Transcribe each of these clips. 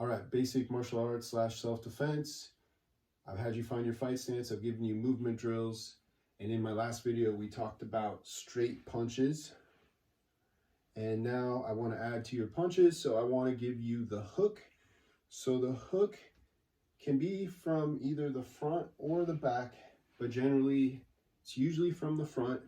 All right, basic martial arts / self-defense. I've had you find your fight stance. I've given you movement drills. And in my last video, we talked about straight punches. And now I want to add to your punches. So I want to give you the hook. So the hook can be from either the front or the back, but generally it's usually from the front,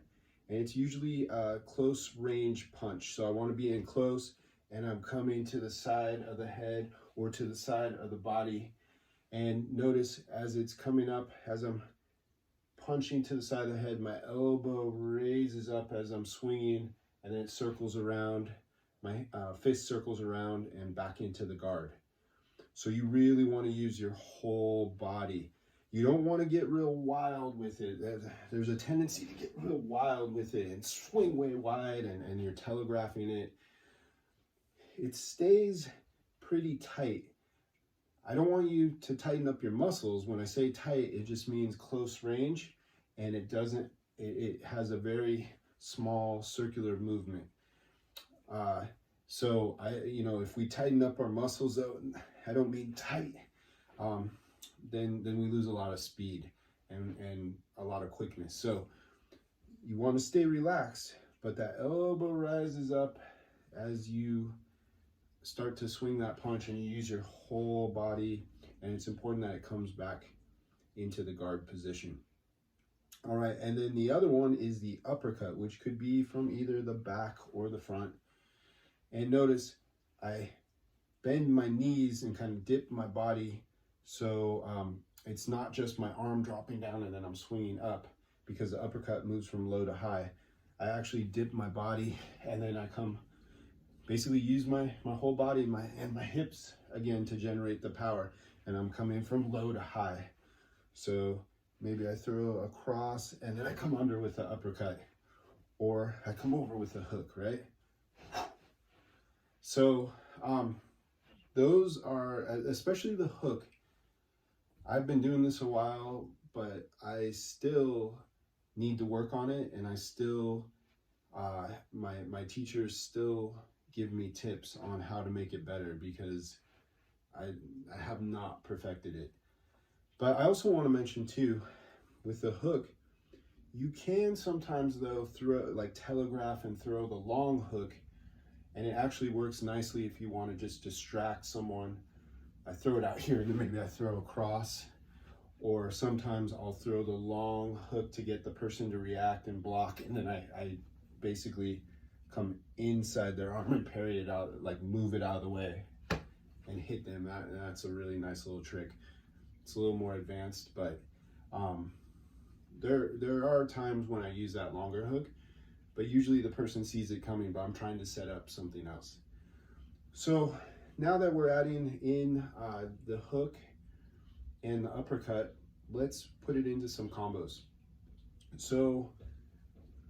and it's usually a close range punch. So I want to be in close, and I'm coming to the side of the head or to the side of the body. And notice as it's coming up, as I'm punching to the side of the head, my elbow raises up as I'm swinging, and then it circles around, my fist circles around and back into the guard. So you really want to use your whole body. You don't want to get real wild with it. There's a tendency to get real wild with it and swing way wide, and you're telegraphing it. It stays pretty tight. I don't want you to tighten up your muscles. When I say tight, it just means close range, and it has a very small circular movement. So if we tighten up our muscles, though, I don't mean tight, then we lose a lot of speed and a lot of quickness. So you want to stay relaxed, but that elbow rises up as you start to swing that punch, and you use your whole body, and it's important that it comes back into the guard position. All right, and then the other one is the uppercut, which could be from either the back or the front. And notice I bend my knees and kind of dip my body, so it's not just my arm dropping down and then I'm swinging up, because the uppercut moves from low to high. I actually dip my body, and then I come basically use my whole body and my hips again to generate the power, and I'm coming from low to high. So maybe I throw a cross and then I come under with the uppercut, or I come over with a hook, right? So those are, especially the hook, I've been doing this a while, but I still need to work on it, and I still, my teachers still give me tips on how to make it better, because I have not perfected it. But I also want to mention too, with the hook, you can sometimes though telegraph and throw the long hook, and it actually works nicely if you want to just distract someone. I throw it out here, and then maybe I throw a cross, or sometimes I'll throw the long hook to get the person to react and block, and then I basically come inside their arm and parry it out, like move it out of the way and hit them. That's a really nice little trick. It's a little more advanced, but there are times when I use that longer hook, but usually the person sees it coming, but I'm trying to set up something else. So now that we're adding in the hook and the uppercut, let's put it into some combos. So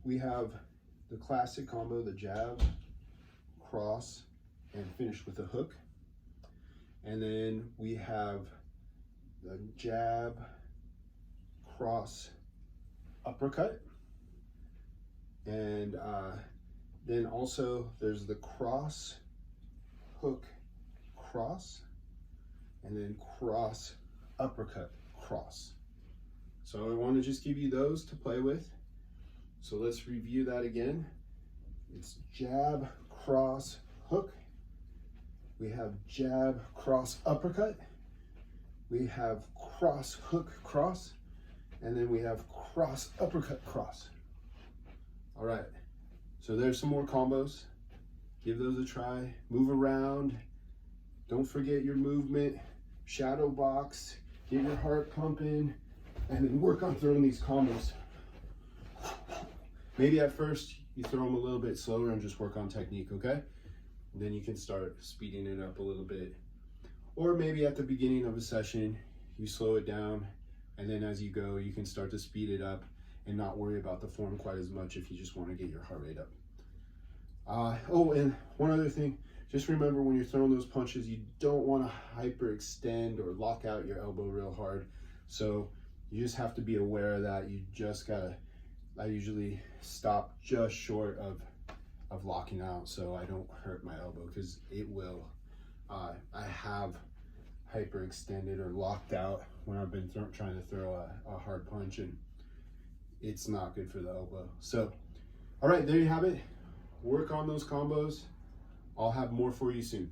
we have the classic combo, the jab, cross, and finish with a hook. And then we have the jab, cross, uppercut. And then also there's the cross, hook, cross, and then cross, uppercut, cross. So I want to just give you those to play with. So let's review that again. It's jab, cross, hook. We have jab, cross, uppercut. We have cross, hook, cross. And then we have cross, uppercut, cross. All right, so there's some more combos. Give those a try. Move around. Don't forget your movement. Shadow box. Get your heart pumping. And then work on throwing these combos. Maybe at first you throw them a little bit slower and just work on technique, okay? And then you can start speeding it up a little bit. Or maybe at the beginning of a session, you slow it down, and then as you go, you can start to speed it up and not worry about the form quite as much if you just want to get your heart rate up. Oh, and one other thing, just remember when you're throwing those punches, you don't want to hyperextend or lock out your elbow real hard. So you just have to be aware of that. You just gotta, I usually stop just short of locking out so I don't hurt my elbow, because it will. I have hyperextended or locked out when I've been trying to throw a hard punch, and it's not good for the elbow. So, all right, there you have it. Work on those combos. I'll have more for you soon.